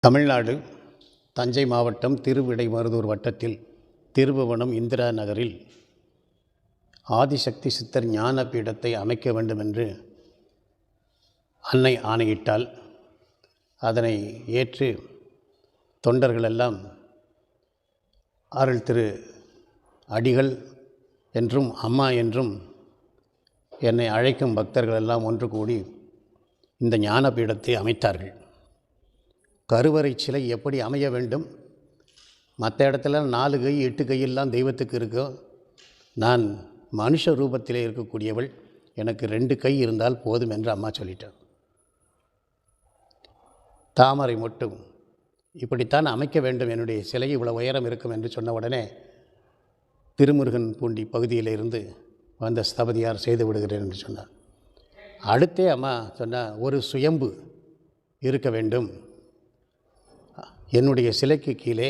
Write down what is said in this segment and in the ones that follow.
தமிழ்நாடு தஞ்சை மாவட்டம் திருவிடைமருதூர் வட்டத்தில் திருபுவனம் இந்திரா நகரில் ஆதிசக்தி சித்தர் ஞான பீடத்தை அமைக்க வேண்டும் என்று அன்னை ஆணையிட்டால் அதனை ஏற்று தொண்டர்களெல்லாம் அருள் திரு அடிகள் என்றும் அம்மா என்றும் என்னை அழைக்கும் பக்தர்களெல்லாம் ஒன்று கூடி இந்த ஞான பீடத்தை அமைத்தார்கள். கருவறை சிலை எப்படி அமைய வேண்டும்? மற்ற இடத்துல 4 கை 8 கையெல்லாம் தெய்வத்துக்கு இருக்கோ, நான் மனுஷ ரூபத்திலே இருக்கக்கூடியவள், எனக்கு 2 கை இருந்தால் போதும் என்று அம்மா சொல்லிட்டார். தாமரை மட்டும் இப்படித்தான் அமைக்க வேண்டும், என்னுடைய சிலை இவ்வளோ உயரம் இருக்கும் என்று சொன்ன உடனே திருமுருகன் பூண்டி பகுதியிலிருந்து வந்த ஸ்தபதியார் செய்து விடுகிறேன் என்று சொன்னார். அடுத்தே அம்மா சொன்னார், ஒரு சுயம்பு இருக்க வேண்டும், என்னுடைய சிலைக்கு கீழே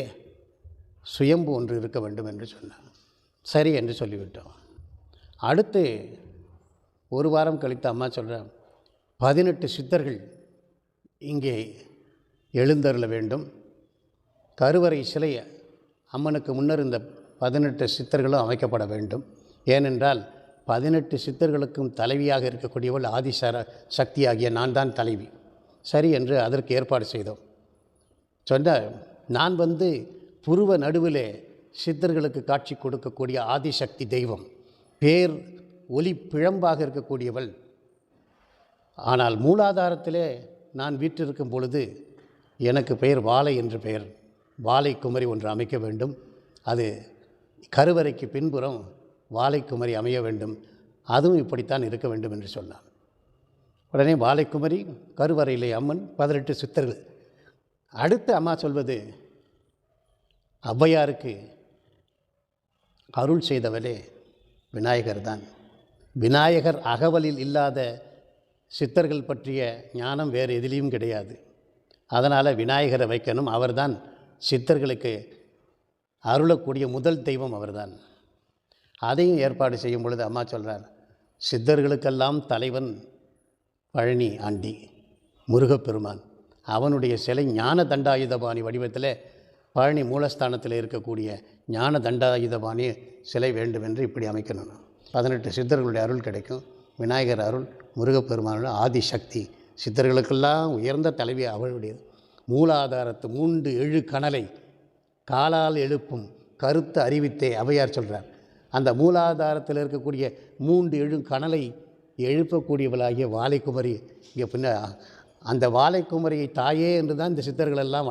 சுயம்பு ஒன்று இருக்க வேண்டும் என்று சொன்னார். சரி என்று சொல்லிவிட்டோம். அடுத்து ஒரு வாரம் கழித்து அம்மா சொல்கிறார், 18 சித்தர்கள் இங்கே எழுந்தருள வேண்டும். கருவறை சிலை அம்மனுக்கு முன்னர் இந்த 18 சித்தர்களும் அமைக்கப்பட வேண்டும். ஏனென்றால் 18 சித்தர்களுக்கும் தலைவியாக இருக்கக்கூடியவள் சக்தியாகிய நான் தான் தலைவி. சரி என்று அதற்கு ஏற்பாடு செய்தோம். சொன்னால், நான் புருவ நடுவிலே சித்தர்களுக்கு காட்சி கொடுக்கக்கூடிய ஆதிசக்தி தெய்வம், பேர் ஒளி பிழம்பாக இருக்கக்கூடியவள். ஆனால் மூலாதாரத்திலே நான் வீற்றிருக்கும் பொழுது எனக்கு பெயர் வாழை என்று பெயர். வாழை குமரி ஒன்று அமைக்க வேண்டும், அது கருவறைக்கு பின்புறம் வாழைக்குமரி அமைய வேண்டும், அதுவும் இப்படித்தான் இருக்க வேண்டும் என்று சொன்னான். உடனே வாழைக்குமரி, கருவறையிலே அம்மன், 18 சித்தர்கள். அடுத்து அம்மா சொல்வது, ஔவையாருக்கு அருள் செய்தவரே விநாயகர் தான். விநாயகர் அகவலில் இல்லாத சித்தர்கள் பற்றிய ஞானம் வேறு எதிலையும் கிடையாது. அதனால் விநாயகரை வைக்கணும், அவர்தான் சித்தர்களுக்கு அருளக்கூடிய முதல் தெய்வம் அவர்தான். அதையும் ஏற்பாடு செய்யும் பொழுது அம்மா சொல்கிறார், சித்தர்களுக்கெல்லாம் தலைவன் பழனி ஆண்டி முருகப்பெருமான், அவனுடைய சிலை ஞான தண்டாயுதபாணி வடிவத்தில் பழனி மூலஸ்தானத்தில் இருக்கக்கூடிய ஞான தண்டாயுதபாணி சிலை வேண்டும் என்று இப்படி அமைக்கணும். 18 சித்தர்களுடைய அருள் கிடைக்கும். விநாயகர் அருள், முருகப்பெருமானுடைய ஆதிசக்தி, சித்தர்களுக்கெல்லாம் உயர்ந்த தலைவி அவளுடையது. மூலாதாரத்து 3 எழு கணலை காலால் எழுப்பும் கருத்து அறிவித்தே ஔவையார் சொல்கிறார். அந்த மூலாதாரத்தில் இருக்கக்கூடிய 3 எழு கணலை எழுப்பக்கூடியவளாகிய வாழைக்குமரி இங்கே பின்ன அந்த வாழைக்குமரியை தாயே என்று தான் இந்த சித்தர்கள் எல்லாம்